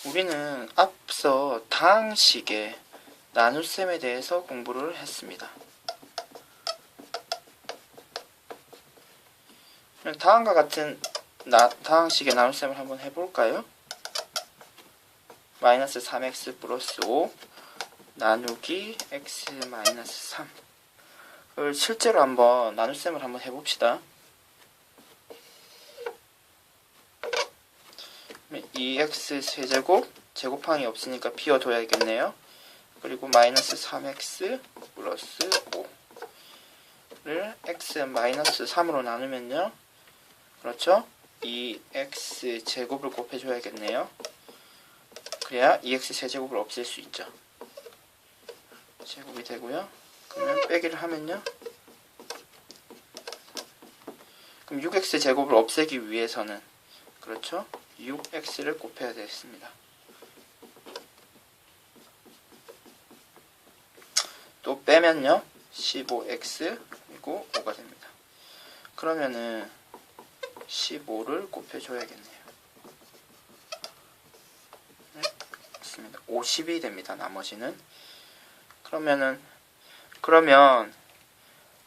우리는 앞서 다항식의 나눗셈에 대해서 공부를 했습니다. 다음과 같은 다항식의 나눗셈을 한번 해볼까요? 마이너스 3x 플러스 5 나누기 x 마이너스 3. 실제로 한번 나눗셈을 한번 해봅시다. 2x 세제곱, 제곱항이 없으니까 비워둬야겠네요. 그리고 마이너스 3x 플러스 5를 x 마이너스 3으로 나누면요. 그렇죠? 2x 제곱을 곱해줘야겠네요. 그래야 2x 세제곱을 없앨 수 있죠. 제곱이 되고요. 그러면 빼기를 하면요. 그럼 6x 제곱을 없애기 위해서는 그렇죠? 6x를 곱해야 되겠습니다. 또 빼면요. 15x 그리고 5가 됩니다. 그러면은 15를 곱해줘야겠네요. 네, 맞습니다. 50이 됩니다. 나머지는. 그러면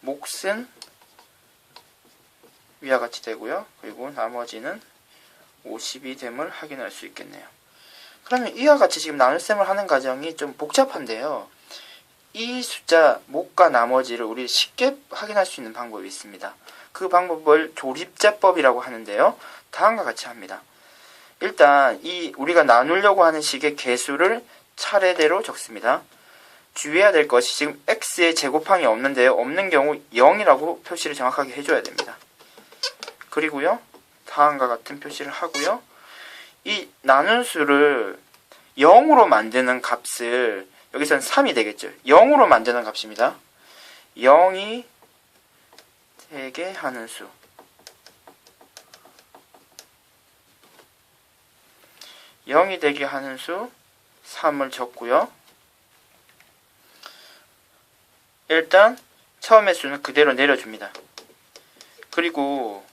몫은 위와 같이 되고요. 그리고 나머지는 50이 됨을 확인할 수 있겠네요. 그러면 이와 같이 지금 나눗셈을 하는 과정이 좀 복잡한데요. 이 숫자 몫과 나머지를 우리 쉽게 확인할 수 있는 방법이 있습니다. 그 방법을 조립제법이라고 하는데요. 다음과 같이 합니다. 일단 우리가 나누려고 하는 식의 개수를 차례대로 적습니다. 주의해야 될 것이 지금 x의 제곱항이 없는데요. 없는 경우 0이라고 표시를 정확하게 해줘야 됩니다. 그리고요. 다음과 같은 표시를 하고요. 이 나눈 수를 0으로 만드는 값을 여기서는 3이 되겠죠. 0으로 만드는 값입니다. 0이 되게 하는 수. (0이) 되게 하는 수 3을 적고요. 일단 처음의 수는 그대로 내려줍니다. 그리고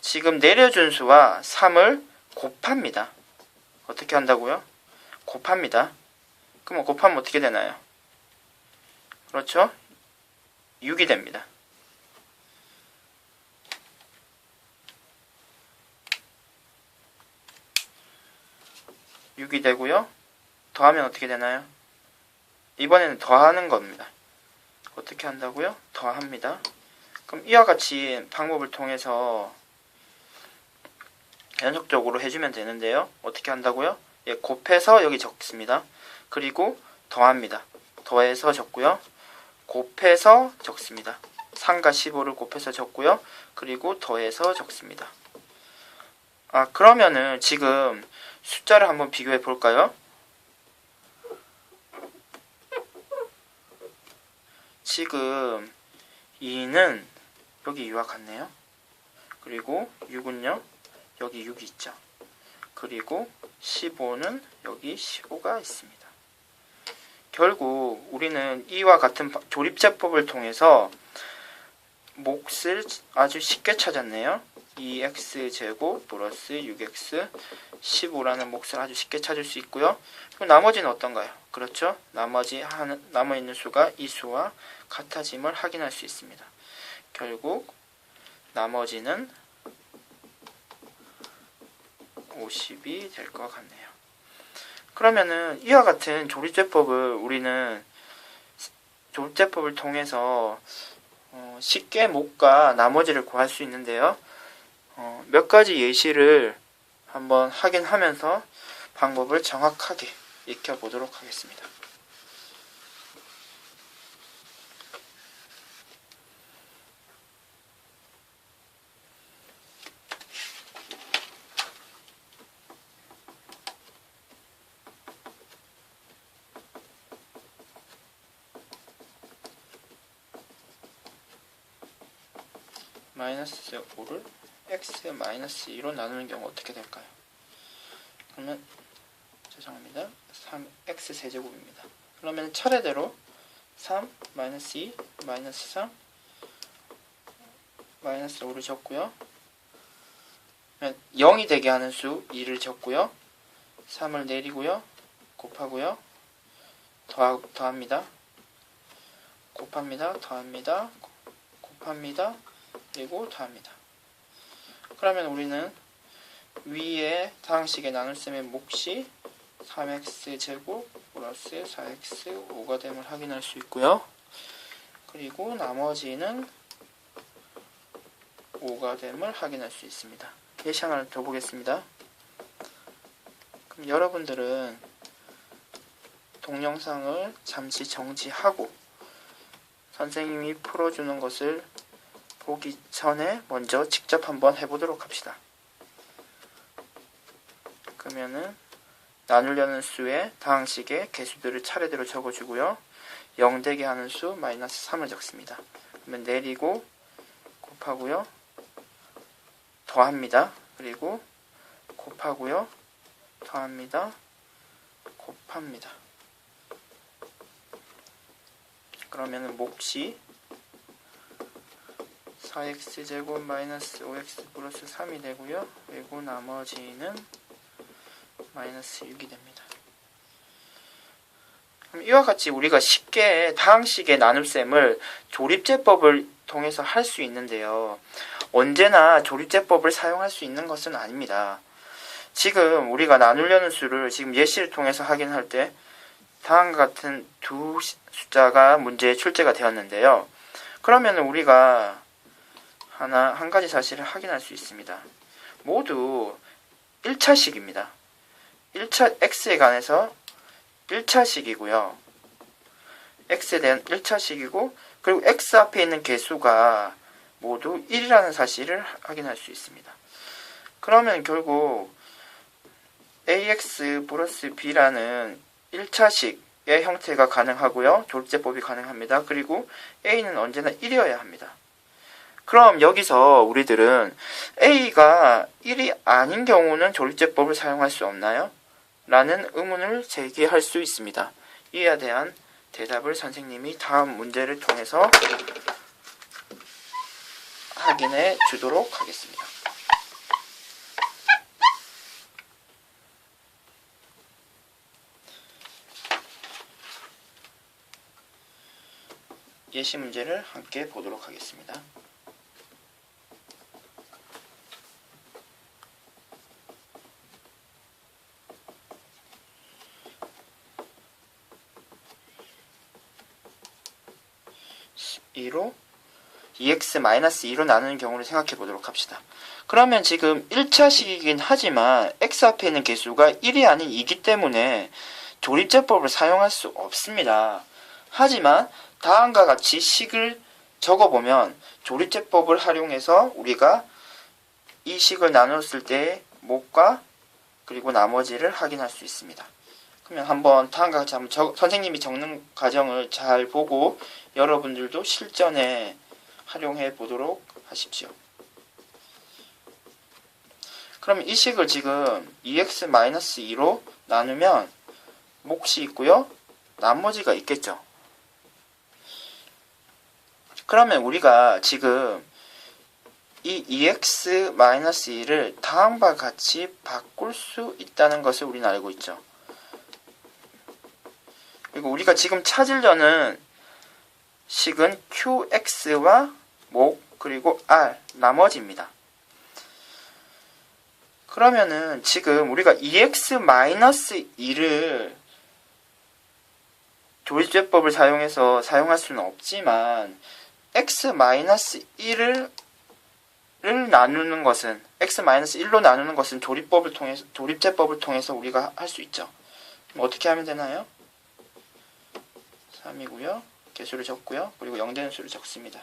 지금 내려준 수와 3을 곱합니다. 어떻게 한다고요? 곱합니다. 그럼 곱하면 어떻게 되나요? 그렇죠? 6이 됩니다. (6이) 되고요. 더하면 어떻게 되나요? 이번에는 더하는 겁니다. 어떻게 한다고요? 더합니다. 그럼 이와 같이 방법을 통해서 연속적으로 해주면 되는데요. 어떻게 한다고요? 예, 곱해서 여기 적습니다. 그리고 더합니다. 더해서 적고요. 곱해서 적습니다. 3과 15를 곱해서 적고요. 그리고 더해서 적습니다. 그러면은 지금 숫자를 한번 비교해 볼까요? 지금 2는 여기 2와 같네요. 그리고 6은요. 여기 6이 있죠. 그리고 15는 여기 15가 있습니다. 결국 우리는 이와 같은 조립제법을 통해서 몫을 아주 쉽게 찾았네요. 2x제곱 플러스 6x 15라는 몫을 아주 쉽게 찾을 수 있고요. 그럼 나머지는 어떤가요? 그렇죠? 남아있는 수가 이 수와 같아짐을 확인할 수 있습니다. 결국 나머지는 50이 될 것 같네요. 그러면은 이와 같은 조립제법을 통해서 쉽게 몫과 나머지를 구할 수 있는데요. 몇 가지 예시를 한번 확인하면서 방법을 정확하게 익혀보도록 하겠습니다. 마이너스 5를 x 마이너스 2로 나누는 경우 어떻게 될까요? 그러면 죄송합니다. 3x 세제곱입니다. 그러면 차례대로 3, 마이너스 2, 마이너스 3, 마이너스 5를 적고요. 0이 되게 하는 수 2를 적고요. 3을 내리고요. 곱하고요. 더합니다. 곱합니다. 더합니다. 곱합니다. 그리고 더합니다. 그러면 우리는 위에 다항식의 나눗셈의 몫이 3x제곱 플러스 4x 5가 됨을 확인할 수 있고요. 그리고 나머지는 5가 됨을 확인할 수 있습니다. 예시 하나를 더 보겠습니다. 그럼 여러분들은 동영상을 잠시 정지하고 선생님이 풀어주는 것을 보기 전에 먼저 직접 한번 해보도록 합시다. 그러면은 나누려는 수의 다항식의 개수들을 차례대로 적어주고요. 0되게 하는 수 마이너스 3을 적습니다. 그러면 내리고 곱하고요. 더합니다. 그리고 곱하고요. 더합니다. 곱합니다. 그러면은 몫이 4x제곱 마이너스 5x 플러스 3이 되고요. 그리고 나머지는 마이너스 6이 됩니다. 그럼 이와 같이 우리가 쉽게 다항식의 나눗셈을 조립제법을 통해서 할 수 있는데요. 언제나 조립제법을 사용할 수 있는 것은 아닙니다. 지금 우리가 나누려는 수를 지금 예시를 통해서 확인할 때 다음과 같은 두 숫자가 문제에 출제가 되었는데요. 그러면 우리가 한 가지 사실을 확인할 수 있습니다. 모두 1차식입니다. 1차 x에 관해서 1차식이고요. x에 대한 1차식이고 그리고 x 앞에 있는 개수가 모두 1이라는 사실을 확인할 수 있습니다. 그러면 결국 ax 플러스 b라는 1차식의 형태가 가능하고요. 조립제법이 가능합니다. 그리고 a는 언제나 1이어야 합니다. 그럼 여기서 우리들은 a가 1이 아닌 경우는 조립제법을 사용할 수 없나요? 라는 의문을 제기할 수 있습니다. 이에 대한 대답을 선생님이 다음 문제를 통해서 확인해 주도록 하겠습니다. 예시 문제를 함께 보도록 하겠습니다. (2로) 2x-2로 나누는 경우를 생각해 보도록 합시다. 그러면 지금 1차식이긴 하지만 x 앞에 있는 개수가 1이 아닌 2이기 때문에 조립제법을 사용할 수 없습니다. 하지만 다음과 같이 식을 적어보면 조립제법을 활용해서 우리가 이 식을 나눴을 때의 몫과 그리고 나머지를 확인할 수 있습니다. 그러면 한번 다음과 같이 선생님이 적는 과정을 잘 보고 여러분들도 실전에 활용해 보도록 하십시오. 그럼 이 식을 지금 2x-2로 나누면 몫이 있고요. 나머지가 있겠죠. 그러면 우리가 지금 이 2x-2를 다음과 같이 바꿀 수 있다는 것을 우리는 알고 있죠. 그리고 우리가 지금 찾으려는 식은 qx와 몫 그리고 r 나머지입니다. 그러면은 지금 우리가 2x-2를 조립제법을 사용해서 사용할 수는 없지만 x-1을 나누는 것은 x-1로 나누는 것은 조립제법을 통해서 우리가 할 수 있죠. 그럼 어떻게 하면 되나요? 3이고요. 개수를 적고요. 그리고 0되는 수를 적습니다.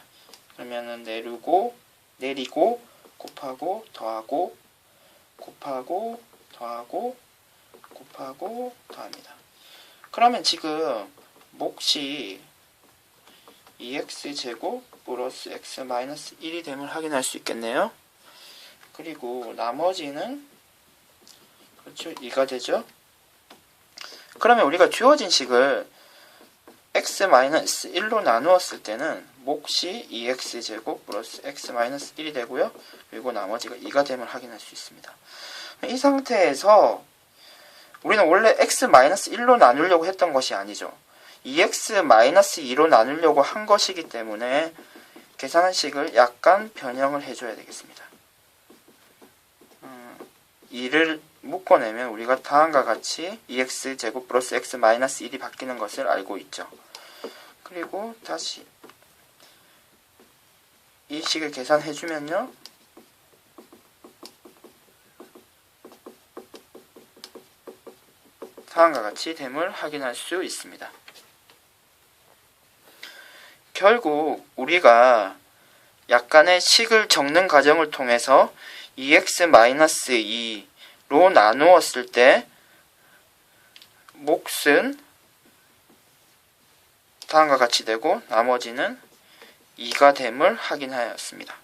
그러면은 내리고 곱하고 더하고 곱하고 더하고 곱하고 더합니다. 그러면 지금 몫이 2x제곱 플러스 x-1이 됨을 확인할 수 있겠네요. 그리고 나머지는 그렇죠, 2가 되죠. 그러면 우리가 주어진 식을 x-1로 나누었을 때는 몫이 2x제곱 플러스 x-1이 되고요. 그리고 나머지가 2가 됨을 확인할 수 있습니다. 이 상태에서 우리는 원래 x-1로 나누려고 했던 것이 아니죠. 2x-2로 나누려고 한 것이기 때문에 계산한 식을 약간 변형을 해줘야 되겠습니다. 2를 묶어내면 우리가 다음과 같이 2x제곱 플러스 x-1이 바뀌는 것을 알고 있죠. 그리고 다시 이 식을 계산해주면요. 다음과 같이 됨을 확인할 수 있습니다. 결국 우리가 약간의 식을 적는 과정을 통해서 2x-2로 나누었을 때 몫은 다음과 같이 되고 나머지는 2가 됨을 확인하였습니다.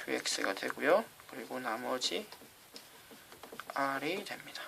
qx가 되고요. 그리고 나머지 r이 됩니다.